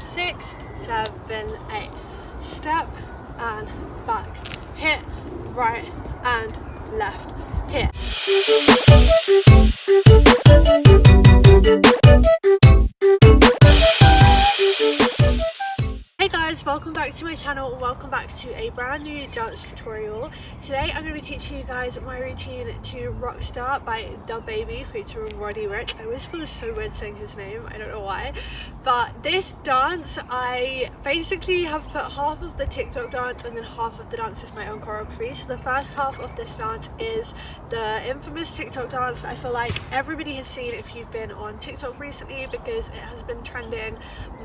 6, 7, 8. Step and back, hit, right and left, hit. Hey guys, welcome back to my channel, welcome back to a brand new dance tutorial. Today I'm going to be teaching you guys my routine to ROCKSTAR by DaBaby featuring Roddy Ricch. I always feel so weird saying his name, I don't know why. But this dance, I basically have put half of the TikTok dance and then half of the dance is my own choreography. So the first half of this dance is the infamous TikTok dance that I feel like everybody has seen if you've been on TikTok recently because it has been trending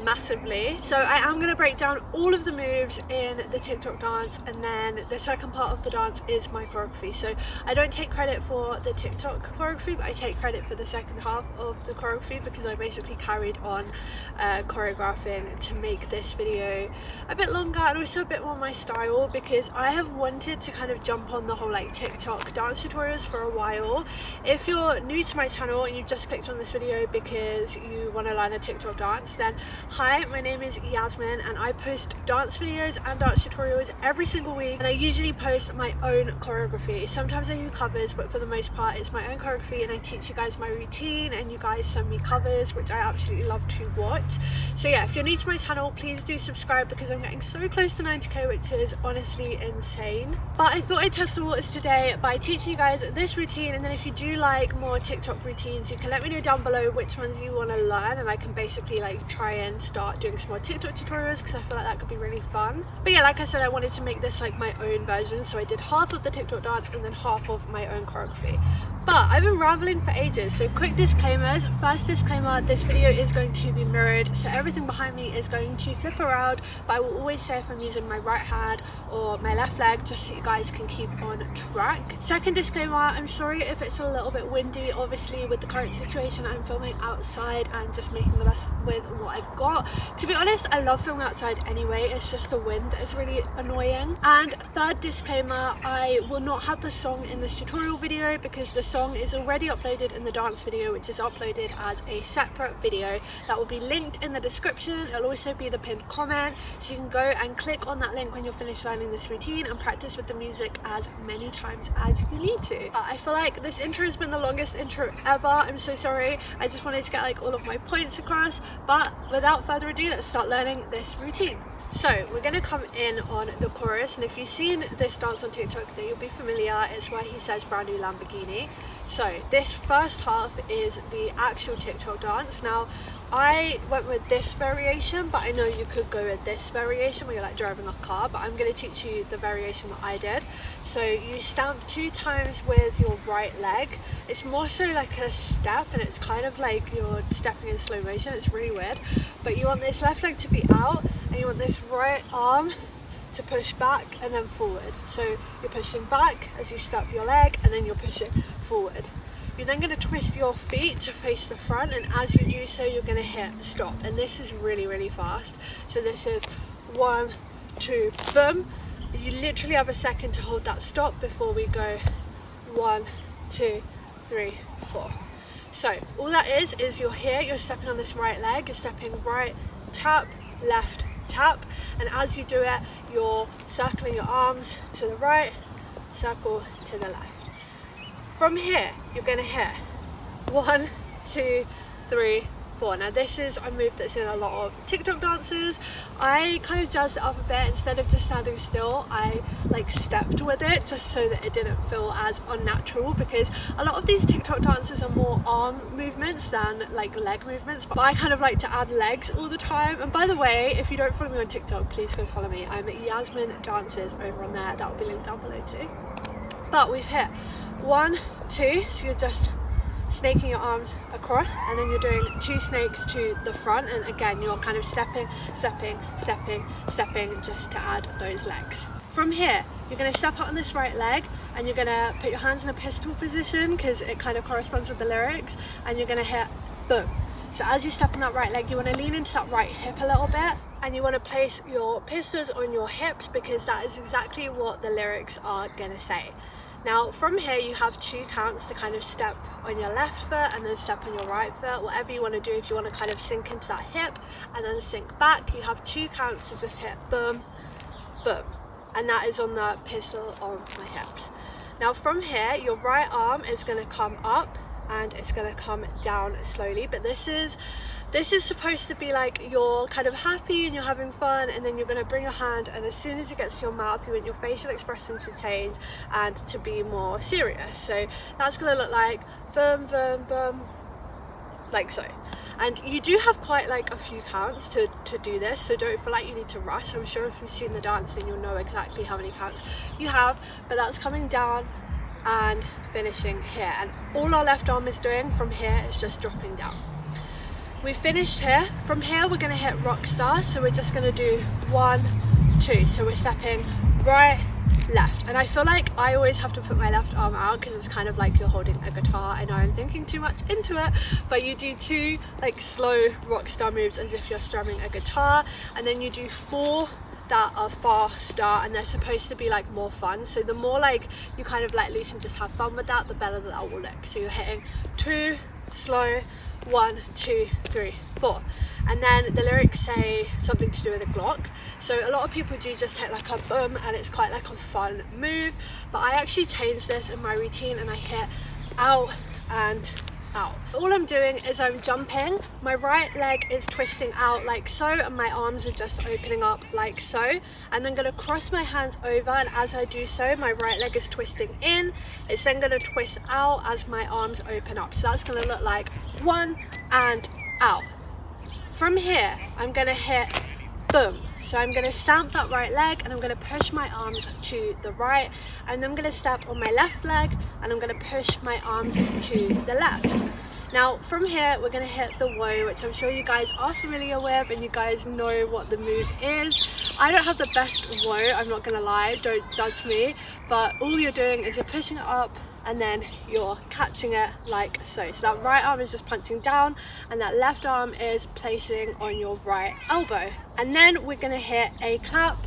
massively. So I am going to break down all of the moves in the TikTok dance, and then the second part of the dance is my choreography. So I don't take credit for the TikTok choreography, but I take credit for the second half of the choreography because I basically carried on choreographing to make this video a bit longer and also a bit more my style, because I have wanted to kind of jump on the whole like TikTok dance tutorials for a while. If you're new to my channel and you've just clicked on this video because you want to learn a TikTok dance, then hi, my name is Yasmin and I post dance videos and dance tutorials every single week, and I usually post my own choreography. Sometimes I do covers, but for the most part it's my own choreography, and I teach you guys my routine and you guys send me covers, which I absolutely love to watch. So yeah, if you're new to my channel, please do subscribe because I'm getting so close to 90k, which is honestly insane. But I thought I'd test the waters today by teaching you guys this routine, and then if you do like more TikTok routines, you can let me know down below which ones you want to learn, and I can basically like try and start doing some more TikTok tutorials because I feel like that could be really fun. But yeah, like I said, I wanted to make this like my own version, so I did half of the TikTok dance and then half of my own choreography. But I've been rambling for ages, so quick disclaimers. First disclaimer, this video is going to be mirrored, so everything behind me is going to flip around, but I will always say if I'm using my right hand or my left leg, just so you guys can keep on track. Second disclaimer, I'm sorry if it's a little bit windy. Obviously with the current situation, I'm filming outside and just making the best with what I've got. To be honest, I love filming outside anyway, it's just the wind that is really annoying. And third disclaimer, I will not have the song in this tutorial video because the song is already uploaded in the dance video, which is uploaded as a separate video that will be linked in the description. It'll also be the pinned comment, so you can go and click on that link when you're finished learning this routine and practice with the music as many times as you need to. I feel like this intro has been the longest intro ever, I'm so sorry. I just wanted to get like all of my points across, but without further ado, let's start learning this routine. So we're going to come in on the chorus, and if you've seen this dance on TikTok then you'll be familiar. It's where he says brand new Lamborghini. So this first half is the actual TikTok dance. Now I went with this variation, but I know you could go with this variation where you're like driving a car, but I'm going to teach you the variation that I did. So you stamp 2 times with your right leg. It's more so like a step, and it's kind of like you're stepping in slow motion. It's really weird, but you want this left leg to be out and you want this right arm to push back and then forward. So you're pushing back as you step your leg and then you're pushing forward. You're then going to twist your feet to face the front, and as you do so you're going to hit stop, and this is really fast. So this is 1, 2, boom. You literally have a second to hold that stop before we go 1, 2, 3, 4. So all that is you're here, you're stepping on this right leg, you're stepping right, tap, left, tap, and as you do it you're circling your arms to the right, circle to the left. From here you're going to hit 1, 2, 3, 4. Now this is a move that's in a lot of TikTok dances. I kind of jazzed it up a bit. Instead of just standing still, I like stepped with it just so that it didn't feel as unnatural, because a lot of these TikTok dances are more arm movements than like leg movements, but I kind of like to add legs all the time. And by the way, if you don't follow me on TikTok, please go follow me. I'm at Yasmin Dances over on there, that will be linked down below too. But we've hit 1, 2, so you're just snaking your arms across, and then you're doing 2 snakes to the front, and again you're kind of stepping just to add those legs. From here you're going to step out on this right leg and you're going to put your hands in a pistol position because it kind of corresponds with the lyrics, and you're going to hit boom. So as you step on that right leg, you want to lean into that right hip a little bit, and you want to place your pistols on your hips because that is exactly what the lyrics are going to say. Now from here you have 2 counts to kind of step on your left foot and then step on your right foot, whatever you want to do. If you want to kind of sink into that hip and then sink back, you have 2 counts to just hit boom, boom, and that is on the pistol on my hips. Now from here your right arm is going to come up and it's going to come down slowly, but this is supposed to be like you're kind of happy and you're having fun, and then you're going to bring your hand, and as soon as it gets to your mouth you want your facial expression to change and to be more serious. So that's going to look like boom, boom, boom, like so. And you do have quite like a few counts to do this, so don't feel like you need to rush. I'm sure if you've seen the dance then you'll know exactly how many counts you have, but that's coming down and finishing here, and all our left arm is doing from here is just dropping down. We finished here. From here we're going to hit Rockstar, so we're just going to do 1, 2, so we're stepping right, left, and I feel like I always have to put my left arm out because it's kind of like you're holding a guitar. I know I'm thinking too much into it, but you do 2 like slow Rockstar moves as if you're strumming a guitar, and then you do 4 that are faster, and they're supposed to be like more fun. So the more like you kind of let loose and just have fun with that, the better that will look. So you're hitting 2 slow, 1, 2, 3, 4, and then the lyrics say something to do with a Glock. So a lot of people do just hit like a boom, and it's quite like a fun move, but I actually changed this in my routine and I hit out and out. All I'm doing is I'm jumping, my right leg is twisting out like so, and my arms are just opening up like so, and then going to cross my hands over, and as I do so my right leg is twisting in. It's then going to twist out as my arms open up, so that's going to look like 1 and out. From here I'm going to hit boom, so I'm going to stamp that right leg and I'm going to push my arms to the right, and then I'm going to step on my left leg and I'm going to push my arms to the left. Now from here we're going to hit the woe, which I'm sure you guys are familiar with and you guys know what the move is. I don't have the best woe, I'm not going to lie, don't judge me, but all you're doing is you're pushing it up and then you're catching it like so. So that right arm is just punching down and that left arm is placing on your right elbow. And then we're going to hit a clap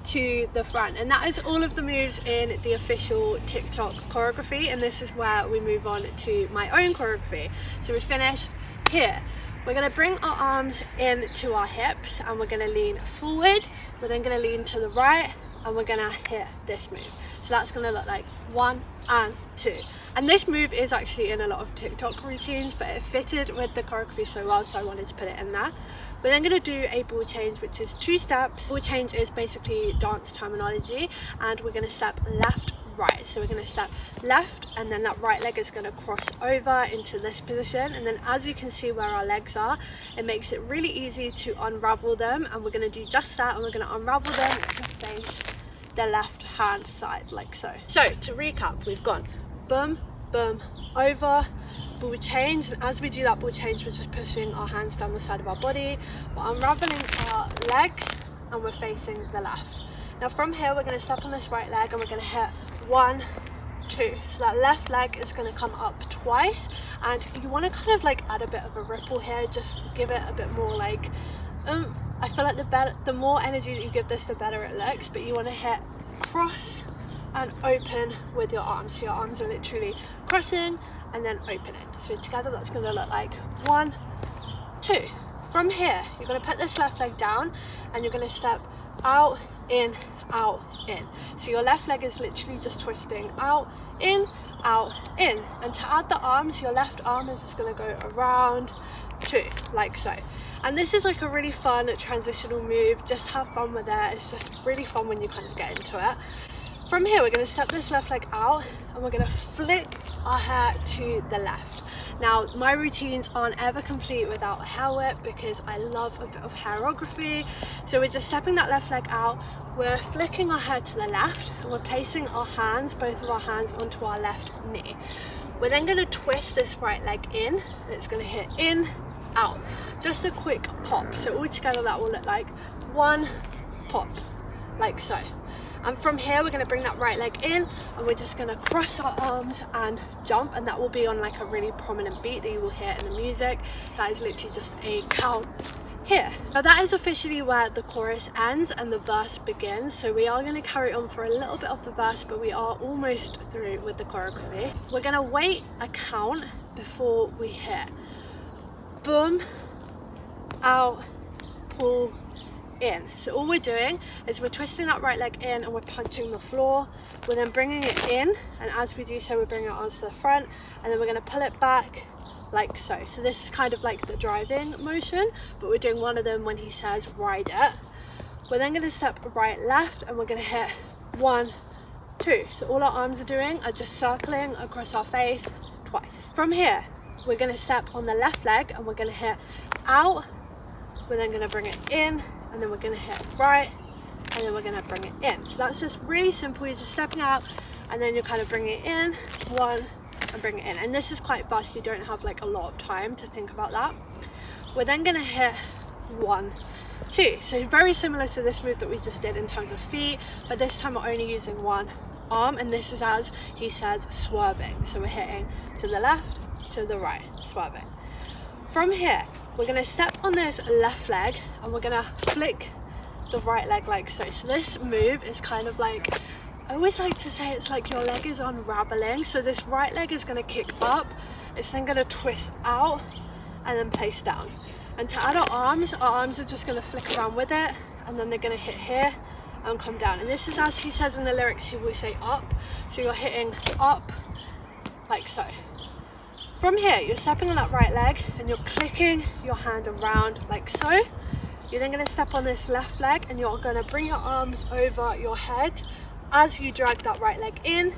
to the front, and that is all of the moves in the official TikTok choreography, and this is where we move on to my own choreography. So we finished here. We're going to bring our arms in to our hips and we're going to lean forward. We're then going to lean to the right and we're going to hit this move. So that's going to look like 1 and 2. And this move is actually in a lot of TikTok routines, but it fitted with the choreography so well, so I wanted to put it in there. We're then going to do a ball change, which is 2 steps. Ball change is basically dance terminology, and we're going to step left, right. So we're going to step left and then that right leg is going to cross over into this position, and then as you can see where our legs are, it makes it really easy to unravel them, and we're going to do just that, and we're going to unravel them to face the left hand side like so. So to recap, we've gone boom, boom, over, ball change, and as we do that ball change we're just pushing our hands down the side of our body, we're unraveling our legs and we're facing the left. Now from here we're going to step on this right leg and we're going to hit 1, 2. So that left leg is going to come up twice, and you want to kind of like add a bit of a ripple here, just give it a bit more like oomph. I feel like the more energy that you give this, the better it looks, but you want to hit cross and open with your arms. So your arms are literally crossing and then opening. So together that's going to look like 1, 2. From here you're going to put this left leg down and you're going to step out, in, out, in. So your left leg is literally just twisting out, in, and to add the arms, your left arm is just going to go around 2 like so. And this is like a really fun transitional move, just have fun with it. It's just really fun when you kind of get into it. From here we're going to step this left leg out and we're going to flick our hair to the left. Now my routines aren't ever complete without a hair whip because I love a bit of hairography. So we're just stepping that left leg out, we're flicking our hair to the left and we're placing our hands, both of our hands, onto our left knee. We're then going to twist this right leg in and it's going to hit in, out, just a quick pop. So all together that will look like 1 pop like so. And from here we're going to bring that right leg in and we're just going to cross our arms and jump, and that will be on like a really prominent beat that you will hear in the music. That is literally just a count here. Now that is officially where the chorus ends and the verse begins, so we are going to carry on for a little bit of the verse, but we are almost through with the choreography. We're going to wait a count before we hit boom, out, pull, in. So all we're doing is we're twisting that right leg in and we're punching the floor. We're then bringing it in, and as we do so we're bringing it onto the front, and then we're going to pull it back like so. So this is kind of like the driving motion, but we're doing one of them when he says ride it. We're then going to step right left and we're going to hit 1, 2. So all our arms are doing are just circling across our face twice. From here we're going to step on the left leg and we're going to hit out. We're then going to bring it in, and then we're going to hit right, and then we're going to bring it in. So that's just really simple. You're just stepping out and then you're kind of bringing it in, 1, and bring it in. And this is quite fast, you don't have like a lot of time to think about that. We're then going to hit 1, 2. So very similar to this move that we just did in terms of feet, but this time we're only using one arm, and this is as he says swerving. So we're hitting to the left, to the right, swerving. From here we're going to step on this left leg and we're going to flick the right leg like so. So this move is kind of like, I always like to say it's like your leg is unraveling. So this right leg is going to kick up, it's then going to twist out and then place down. And to add our arms are just going to flick around with it, and then they're going to hit here and come down. And this is as he says in the lyrics, he will say up. So you're hitting up like so. From here you're stepping on that right leg and you're clicking your hand around like so. You're then going to step on this left leg and you're going to bring your arms over your head as you drag that right leg in,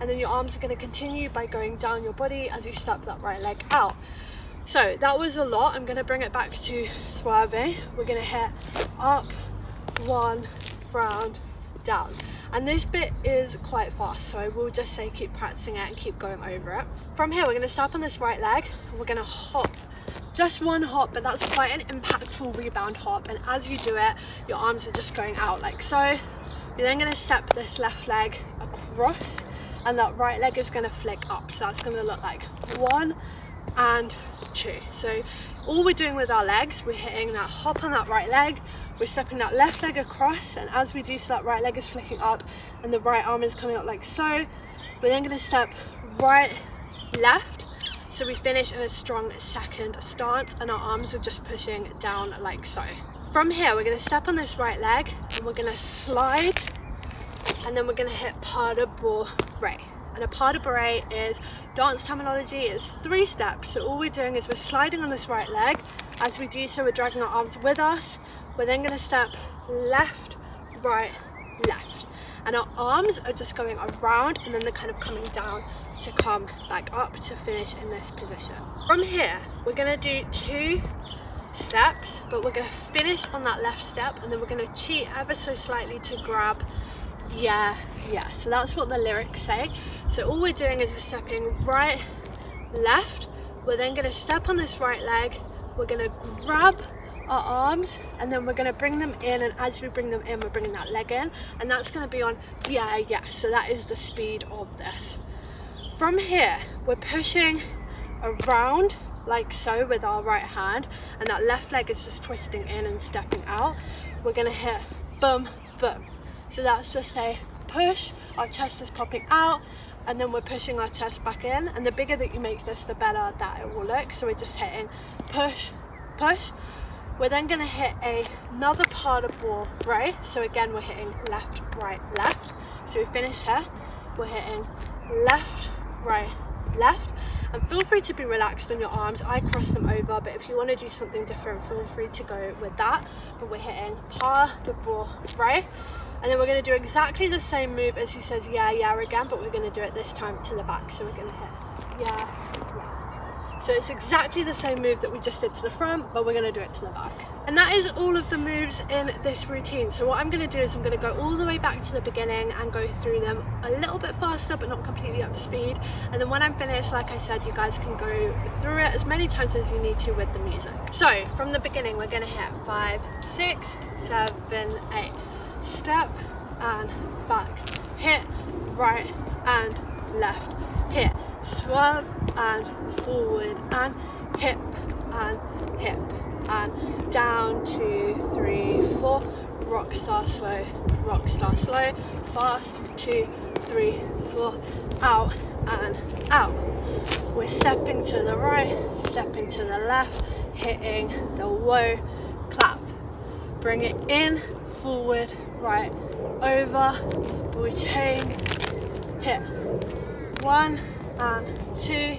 and then your arms are going to continue by going down your body as you step that right leg out. So that was a lot. I'm going to bring it back to swerving. We're going to hit up, 1, round, down. And this bit is quite fast, so I will just say keep practicing it and keep going over it. From here we're going to step on this right leg and we're going to hop. Just one hop, but that's quite an impactful rebound hop, and as you do it your arms are just going out like so. You're then going to step this left leg across and that right leg is going to flick up, so that's going to look like 1 and 2. So all we're doing with our legs, we're hitting that hop on that right leg, we're stepping that left leg across, and as we do so that right leg is flicking up and the right arm is coming up like so. We're then going to step right, left, so we finish in a strong second stance and our arms are just pushing down like so. From here we're going to step on this right leg and we're going to slide, and then we're going to hit pas de bourree. And a pas de bourree is dance terminology, it's 3 steps. So all we're doing is we're sliding on this right leg. As we do so we're dragging our arms with us. We're then going to step left, right, left, and our arms are just going around and then they're kind of coming down to come back up to finish in this position. From here we're going to do 2 steps, but we're going to finish on that left step, and then we're going to cheat ever so slightly to grab yeah. So that's what the lyrics say. So all we're doing is we're stepping right, left. We're then going to step on this right leg, we're going to grab our arms, and then we're going to bring them in, and as we bring them in we're bringing that leg in, and that's going to be on yeah. So that is the speed of this. From here we're pushing around like so with our right hand, and that left leg is just twisting in and stepping out. We're going to hit boom, boom. So that's just a push, our chest is popping out, and then we're pushing our chest back in, and the bigger that you make this the better that it will look. So we're just hitting push, push. We're then going to hit another pas de bourree. So again we're hitting left, right, left. So we finish here, we're hitting left, right, left, and feel free to be relaxed on your arms. I cross them over, but if you want to do something different feel free to go with that. But we're hitting pas de bourree, and then we're going to do exactly the same move as he says yeah again, but we're going to do it this time to the back. So we're going to hit yeah. So it's exactly the same move that we just did to the front, but we're going to do it to the back. And that is all of the moves in this routine. So what I'm going to do is I'm going to go all the way back to the beginning and go through them a little bit faster, but not completely up to speed. And then when I'm finished, like I said, you guys can go through it as many times as you need to with the music. So from the beginning, we're going to hit 5, 6, 7, 8. Step and back. Hit right and left. Hit. Swerve and forward and hip and hip. and down, 2, 3, 4, rockstar slow, fast, 2, 3, 4, out and out. We're stepping to the right, stepping to the left, hitting the whoa, clap. Bring it in, forward, right, over, routine, hit. 1 and 2,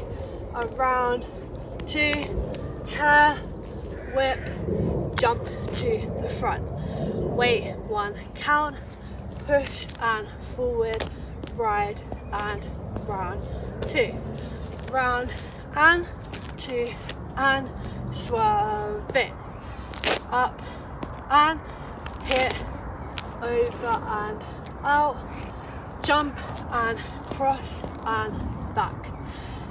around, 2, hair, whip, jump to the front. Wait, 1 count, push and forward, ride and round, 2, round and 2 and swerve it, up and hit, over and out, jump and cross and back,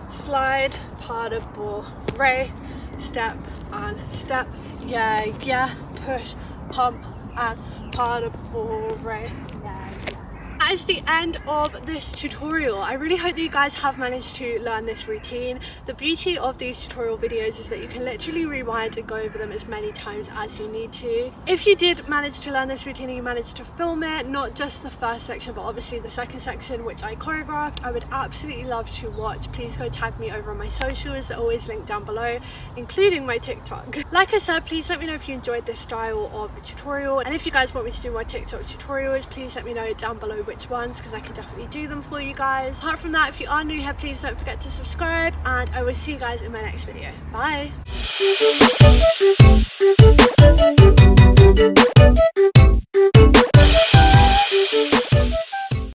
slide, part of bourree, step and step, yeah, push, pump and part of bourree. That is the end of this tutorial. I really hope that you guys have managed to learn this routine. The beauty of these tutorial videos is that you can literally rewind and go over them as many times as you need to. If you did manage to learn this routine and you managed to film it, not just the first section but obviously the second section which I choreographed, I would absolutely love to watch. Please go tag me over on my socials, they're always linked down below, including my TikTok. Like I said, please let me know if you enjoyed this style of tutorial, and if you guys want me to do more TikTok tutorials, please let me know down below which ones, because I can definitely do them for you guys. Apart from that, if you are new here, please don't forget to subscribe, and I will see you guys in my next video. Bye.